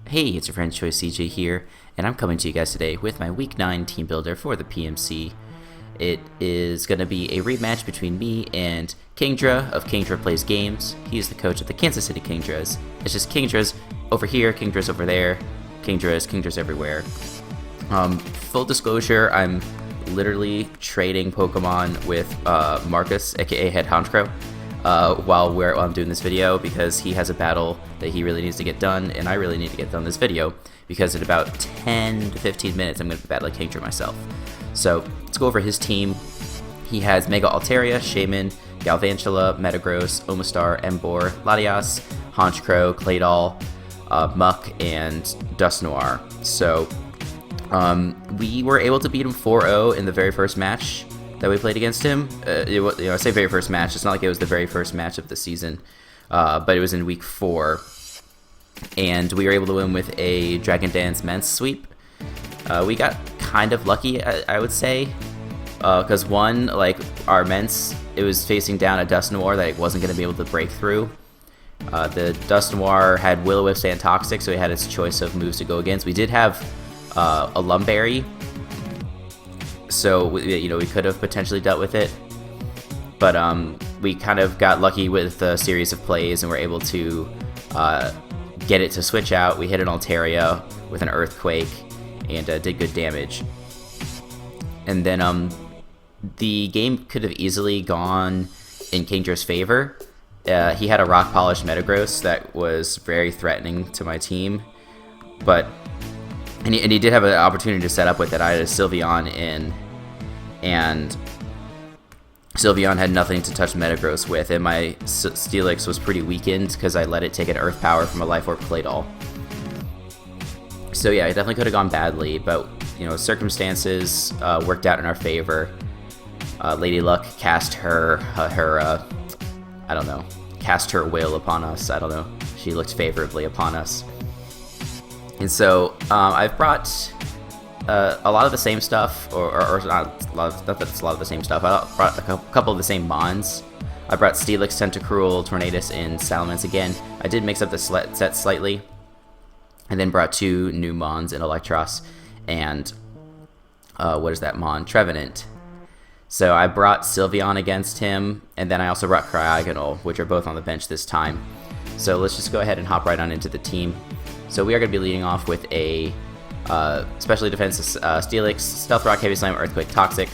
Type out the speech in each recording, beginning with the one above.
Hey, it's your friend Choice CJ here, and I'm coming to you guys today with my Week 9 team builder for the PMC. It is going to be a rematch between me and Kingdra of KingdraPlaysGames. He's the coach of the Kansas City Kingdras. It's just Kingdras over here, Kingdras over there, Kingdras everywhere. Full disclosure, I'm literally trading Pokemon with Marcus, aka Head Honchkrow, while I'm doing this video, because he has a battle that he really needs to get done, and I really need to get done this video, because in about 10 to 15 minutes I'm going to be battling Kingdra myself. So let's go over his team. He has Mega Altaria, Shaman, Galvantula, Metagross, Omastar, Emboar, Latias, Honchkrow, Claydol, Muck, and Dusknoir. So we were able to beat him 4-0 in the very first match that we played against him. I say very first match, it's not like it was the very first match of the season, but it was in week 4, and we were able to win with a Dragon Dance Mence sweep. We got kind of lucky, I would say, because one, like, our Mence, it was facing down a Dusknoir that it wasn't going to be able to break through. The Dusknoir had Will-O-Wisp and Toxic, so he had its choice of moves to go against. We did have a Lumberry, so we could have potentially dealt with it, but we kind of got lucky with a series of plays and were able to get it to switch out. We hit an Altaria with an Earthquake and did good damage. And then the game could have easily gone in Kingdra's favor. He had a Rock Polished Metagross that was very threatening to my team, and he did have an opportunity to set up with it. I had a Sylveon in, and Sylveon had nothing to touch Metagross with, and my Steelix was pretty weakened because I let it take an Earth Power from a Life Orb Claydol. So yeah, it definitely could have gone badly, but circumstances worked out in our favor. Lady Luck cast her cast her will upon us. I don't know. She looked favorably upon us. And so I've brought a lot of the same stuff, or not a lot of the same stuff. I brought a couple of the same Mons. I brought Steelix, Tentacruel, Tornadus, and Salamence again. I did mix up the set slightly, and then brought 2 new Mons in Electros and what is that Mon? Trevenant. So I brought Sylveon against him, and then I also brought Cryogonal, which are both on the bench this time. So let's just go ahead and hop right on into the team. So we are going to be leading off with a specially defensive Steelix, Stealth Rock, Heavy Slam, Earthquake, Toxic.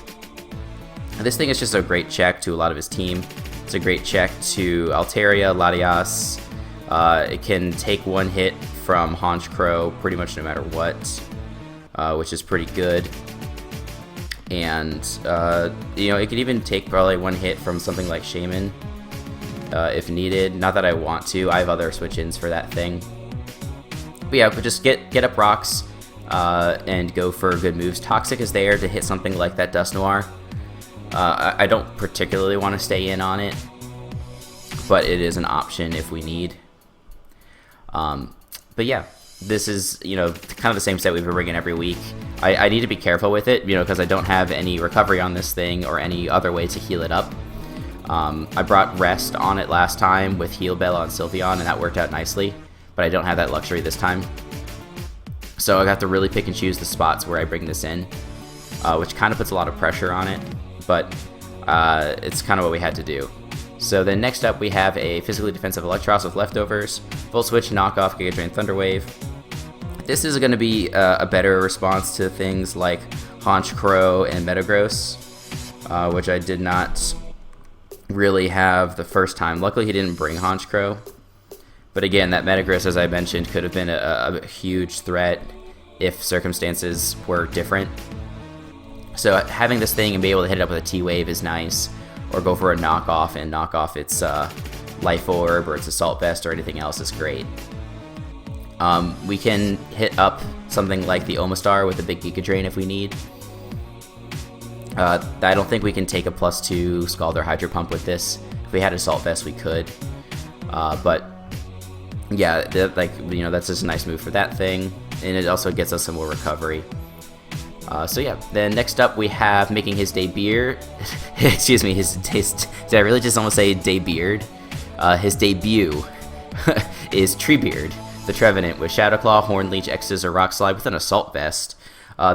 And this thing is just a great check to a lot of his team. It's a great check to Altaria, Latias. It can take 1 hit from Honchkrow pretty much no matter what, which is pretty good. And it could even take probably 1 hit from something like Shaman if needed. Not that I want to. I have other switch-ins for that thing. But yeah, but just get up rocks and go for good moves. Toxic is there to hit something like that Dusknoir. I don't particularly want to stay in on it, but it is an option if we need. But yeah, this is kind of the same set we've been bringing every week. I need to be careful with it, because I don't have any recovery on this thing or any other way to heal it up. I brought Rest on it last time with Heal Bell on Sylveon, and that worked out nicely, but I don't have that luxury this time. So I have to really pick and choose the spots where I bring this in, which kind of puts a lot of pressure on it, but it's kind of what we had to do. So then next up we have a physically defensive Electros with leftovers, Full Switch, Knockoff, Giga Drain, Thunder Wave. This is going to be a better response to things like Honchkrow and Metagross, which I did not really have the first time. Luckily he didn't bring Honchkrow. But again, that Metagross, as I mentioned, could have been a huge threat if circumstances were different. So having this thing and be able to hit it up with a T-Wave is nice, or go for a knockoff and knock off its Life Orb or its Assault Vest or anything else is great. We can hit up something like the Omastar with a big Giga Drain if we need. I don't think we can take a +2 Scald or Hydro Pump with this. If we had Assault Vest, we could. But yeah, that's just a nice move for that thing, and it also gets us some more recovery. So yeah, then next up we have making his debut. Excuse me, did I really just almost say debut? His debut is Treebeard. the Trevenant with Shadowclaw, Horn Leech, X-Scissor, Rock Slide with an Assault Vest.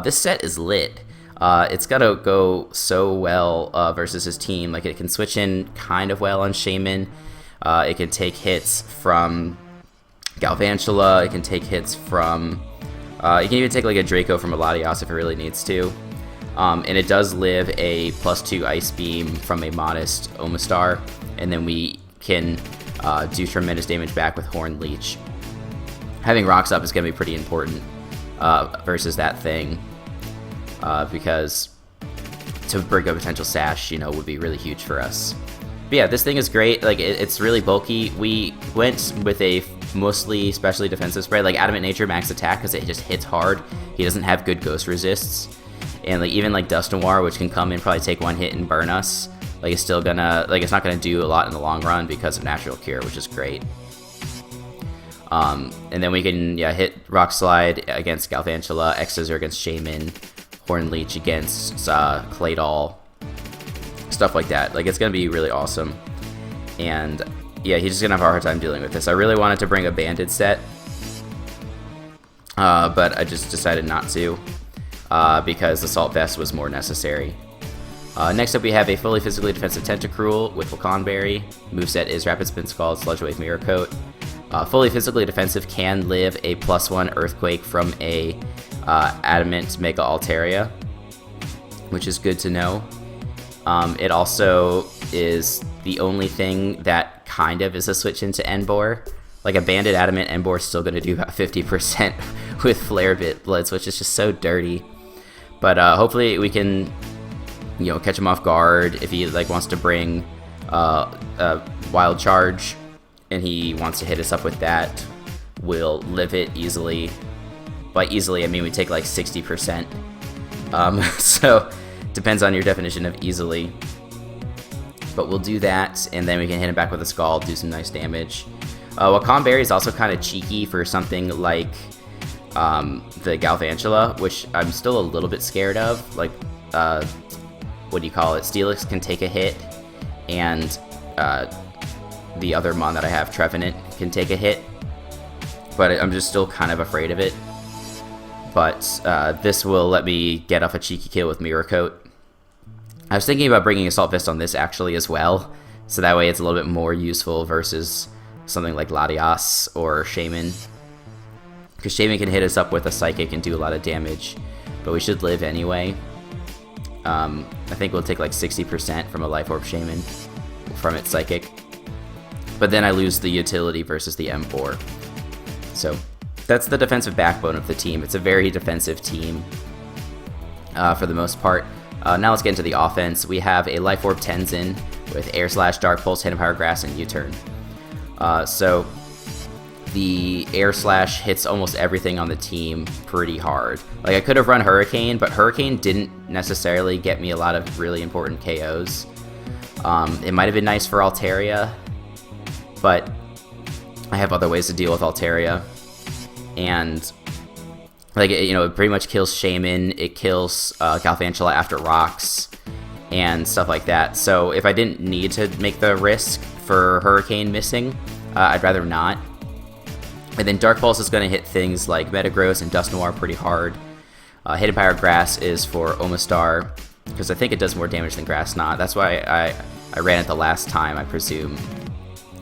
This set is lit. It's gonna go so well versus his team. Like, it can switch in kind of well on Shaman. It can take hits from Galvantula. It can take hits from... it can even take like a Draco from a Latios if it really needs to. And it does live a +2 Ice Beam from a modest Omastar. And then we can do tremendous damage back with Horn Leech. Having Rocks up is going to be pretty important versus that thing. Because to break a potential Sash, you know, would be really huge for us. But yeah, this thing is great. Like, it's really bulky. We went with a mostly specially defensive spread, like Adamant Nature max attack, because it just hits hard. He doesn't have good ghost resists, and like even like Dust Noir, which can come and probably take one hit and burn us, like it's still gonna, like, it's not gonna do a lot in the long run because of Natural Cure, which is great. And then we can hit Rock Slide against Galvantula, X-Scissor against Shaman, Horn Leech against Claydol, stuff like that. Like, it's gonna be really awesome. And yeah, he's just gonna have a hard time dealing with this. I really wanted to bring a Banded set, but I just decided not to, because Assault Vest was more necessary. Next up, we have a fully physically defensive Tentacruel with Lacanberry. Moveset is Rapid Spin Scald, Sludge Wave, Mirror Coat. Fully physically defensive can live a +1 Earthquake from a Adamant Mega Altaria, which is good to know. It also is the only thing that kind of is a switch into Enbor. Like, a Banded Adamant Enbor is still going to do about 50% with Flare Bit Blitz, which is just so dirty. But hopefully we can, you know, catch him off guard if he like wants to bring a Wild Charge and he wants to hit us up with that. We'll live it easily. By easily, I mean we take like 60%. So depends on your definition of easily. But we'll do that, and then we can hit him back with a Scald, do some nice damage. Wakanberry is also kind of cheeky for something like the Galvantula, which I'm still a little bit scared of. Like, what do you call it? Steelix can take a hit, and the other Mon that I have, Trevenant, can take a hit. But I'm just still kind of afraid of it. But this will let me get off a cheeky kill with Mirror Coat. I was thinking about bringing Assault Vest on this actually as well, so that way it's a little bit more useful versus something like Latias or Shaman. Because Shaman can hit us up with a Psychic and do a lot of damage, but we should live anyway. I think we'll take like 60% from a Life Orb Shaman from its Psychic. But then I lose the utility versus the M4. So that's the defensive backbone of the team. It's a very defensive team for the most part. Now let's get into the offense. We have a Life Orb Tenzin with Air Slash, Dark Pulse, Hidden Power Grass, and U-Turn. So the Air Slash hits almost everything on the team pretty hard. Like, I could have run Hurricane, but Hurricane didn't necessarily get me a lot of really important KOs. It might have been nice for Altaria, but I have other ways to deal with Altaria. And like, you know, it pretty much kills Shaman, it kills Galvantula after rocks, and stuff like that. So if I didn't need to make the risk for Hurricane missing, I'd rather not. And then Dark Pulse is going to hit things like Metagross and Dust Noir pretty hard. Hidden Power Grass is for Omastar, because I think it does more damage than Grass Knot. That's why I ran it the last time, I presume.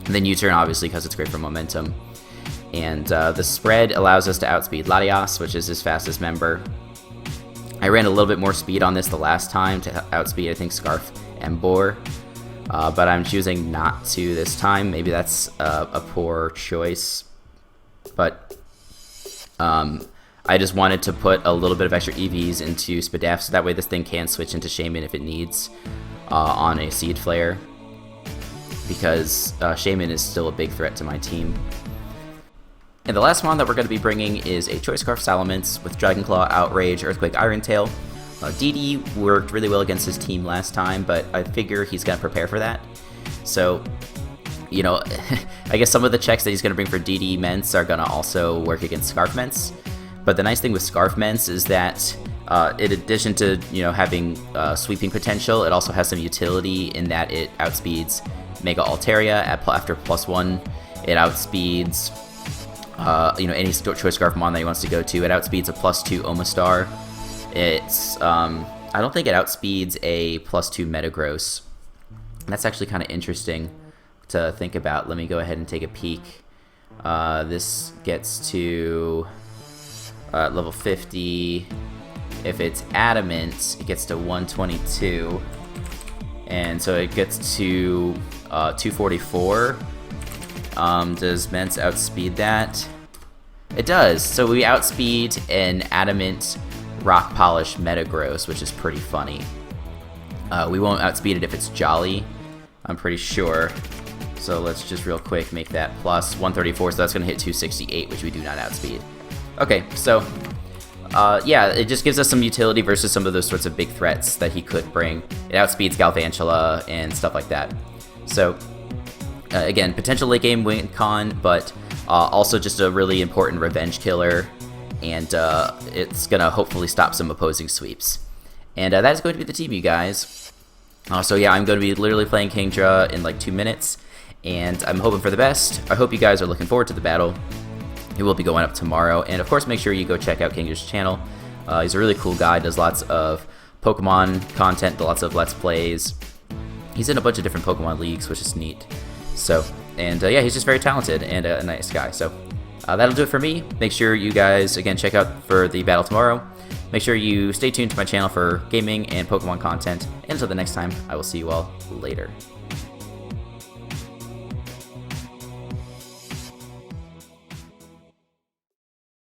And then U-Turn, obviously, because it's great for momentum. And the spread allows us to outspeed Latias, which is his fastest member. I ran a little bit more speed on this the last time to outspeed, I think, Scarf Embor. But I'm choosing not to this time. Maybe that's a poor choice. But I just wanted to put a little bit of extra EVs into Spadaf, so that way this thing can switch into Shaman if it needs on a Seed Flare. Because Shaman is still a big threat to my team. And the last one that we're going to be bringing is a Choice Scarf Salamence with Dragon Claw, Outrage, Earthquake, Iron Tail. DD worked really well against his team last time, but I figure he's going to prepare for that. So, you know, I guess some of the checks that he's going to bring for DD Ments are going to also work against Scarf Ments. But the nice thing with Scarf Ments is that in addition to, you know, having sweeping potential, it also has some utility in that it outspeeds Mega Altaria after +1. It outspeeds any choice scarf mon that he wants to go to. It outspeeds a +2 Omastar. It's I don't think it outspeeds a +2 Metagross. That's actually kind of interesting to think about. Let me go ahead and take a peek. This gets to level 50. If it's adamant, it gets to 122, and so it gets to 244. Does Mence outspeed that? It does. So we outspeed an adamant rock polish Metagross, which is pretty funny. We won't outspeed it if it's Jolly, I'm pretty sure. So let's just real quick make that plus 134, so that's going to hit 268, which we do not outspeed. Okay, so yeah, it just gives us some utility versus some of those sorts of big threats that he could bring. It outspeeds Galvantula and stuff like that. So again, potential late game win con, but also just a really important revenge killer, and it's going to hopefully stop some opposing sweeps. And that is going to be the team, you guys. So yeah, I'm going to be literally playing Kingdra in like 2 minutes, and I'm hoping for the best. I hope you guys are looking forward to the battle. It will be going up tomorrow, and of course make sure you go check out Kingdra's channel. He's a really cool guy, does lots of Pokemon content, lots of Let's Plays. He's in a bunch of different Pokemon leagues, which is neat. So, and yeah, he's just very talented and a nice guy. So that'll do it for me. Make sure you guys, again, check out for the battle tomorrow. Make sure you stay tuned to my channel for gaming and Pokemon content. And until the next time, I will see you all later.